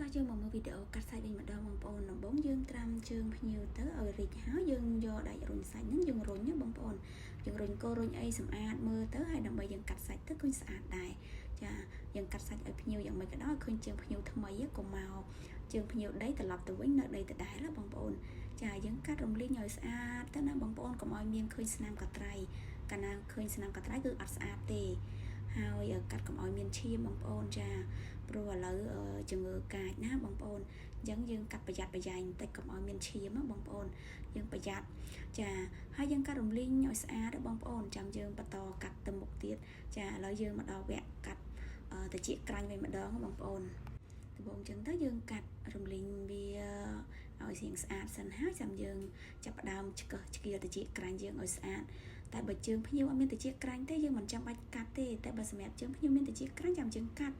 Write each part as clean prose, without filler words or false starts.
តយើងមកមើលវីដេអូកាត់សាច់វិញម្ដងបងប្អូនដំបូងយើងត្រាំជើងភ្ញៀវទៅឲ្យរីកហើយយើងយកដាច់រុញសាច់ហ្នឹងយើងរុញណាបងប្អូនយើងរុញគោរុញអីសម្អាតមើលទៅហើយដើម្បីយើងកាត់សាច់ទៅឃើញស្អាតដែរចាយើងកាត់សាច់ឲ្យភ្ញៀវយ៉ាងម៉េចក៏ដោយឃើញជើងភ្ញៀវថ្មីកុំមកជើងភ្ញៀវដីត្រឡប់ទៅវិញនៅដីដដែលណាបងប្អូនចាយើងកាត់រំលីងឲ្យស្អាតទៅណាបងប្អូនកុំឲ្យមានឃើញស្នាមកត្រៃកាលណាឃើញស្នាមកត្រៃគឺអត់ស្អាតទេហើយកាត់កុំឲ្យមានឈាមបងប្អូនចាព្រោះឥឡូវជំងឺកាចណាបងប្អូនអញ្ចឹងយើងកាត់ប្រយ័ត្នប្រយែងបន្តិចកុំឲ្យមានឈាមណាបងប្អូនយើងប្រយ័ត្នចាហើយយើងកាត់រំលីងឲ្យស្អាតបងប្អូនចាំយើងបន្តកាត់ទៅមុខទៀតចាឥឡូវយើងមកដល់វគ្គកាត់ត្រចៀកក្រាញ់វិញម្ដងបងប្អូនដំបូងអញ្ចឹងទៅយើងកាត់រំលីងវាឲ្យស្អាតស្អាតសិនហើយចាំយើងចាប់ផ្ដើមឆ្កឹះឆ្កៀលត្រចៀកក្រាញ់យើងឲ្យស្អាតតែបើជើងភ្ញៀវអត់មានត្រចៀកក្រាញ់ទេយើងមិនចាំបាច់កាត់ទេតែបើសម្រាប់ជើងភ្ញៀវមានត្រចៀកក្រាញ់ចាំយើងកាត់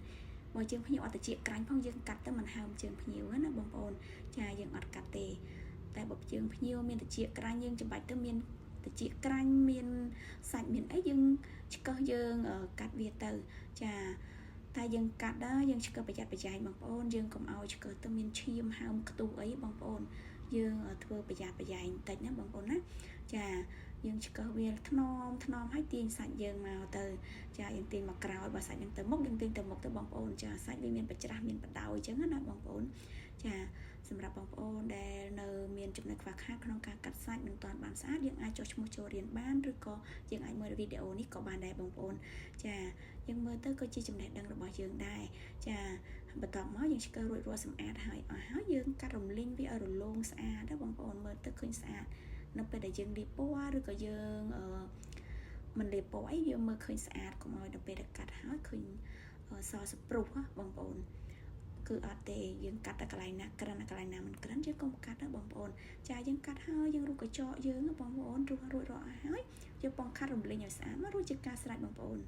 បើជើងភ្ញៀវអត់ត្រចៀកក្រាញ់ផងយើងកាត់ទៅមិនហើមជើងភ្ញៀវណាបងប្អូនចាយើងអត់កាត់ទេតែបើជើងភ្ញៀវមានត្រចៀកក្រាញ់យើងចាំបាច់ទៅមានត្រចៀកក្រាញ់មានសាច់មានអីយើងឆ្កឹះយើងកាត់វាទៅចាតែយើងកាត់ដែរយើងឆ្កឹះប្រយ័ត្នប្រយែងបងប្អូនយើងកុំឲ្យឆ្កឹះទៅមានឈាមហើមខ្ទុះអីបងប្អូនយើងធ្វើប្រយ័ត្នប្រយែងបន្តិចណាបងប្អូនណាចាយើងឆ្កឹះវាថ្នមឲ្យទាញសាច់យើងមកទៅចាយើងទាញមកក្រោយបើសាច់យើងទៅមុខយើងទាញទៅមុខទៅបងប្អូនចាសាច់វាមានបច្ច្រាស់មានបដៅអញ្ចឹងណាបងប្អូនចាសម្រាប់បងប្អូនដែលនៅមានចំណុចខ្វះខាតក្នុងការកាត់សាច់មិនទាន់បានស្អាតយើងអាចចុះឈ្មោះចូលរៀនបានឬក៏យើងអាចមើលវីដេអូនេះក៏បានដែរបងប្អូនចាយើងមើលទៅក៏ជាចំណេះដឹងរបស់យើងដែរចាបន្ទាប់មកយើងឆ្កឹះរួចរាល់សម្អាតហើយអស់ហើយយើងកាត់រំលីងវាឲ្យរលោងស្អាតណាបងប្អូនមើលទៅឃើញស្អាតនៅពេលដែលយើងលាបពណ៌ឬក៏យើងមិនលាបពណ៌អីយើងមើលឃើញស្អាតកុំឲ្យដល់ពេលដែលកាត់ហើយឃើញសស្ព្រុះបងប្អូនគឺអត់ទេយើងកាត់តែកន្លែងណាក្រិនកន្លែងណាមិនក្រិនយើងកុំកាត់ណាបងប្អូនចាយើងកាត់ហើយយើងរុះកញ្ចក់យើងបងប្អូនរុះរួចរាល់ហើយយើងបងខាត់រំលីងឲ្យស្អាតមករួចជាការស្រេចបងប្អូន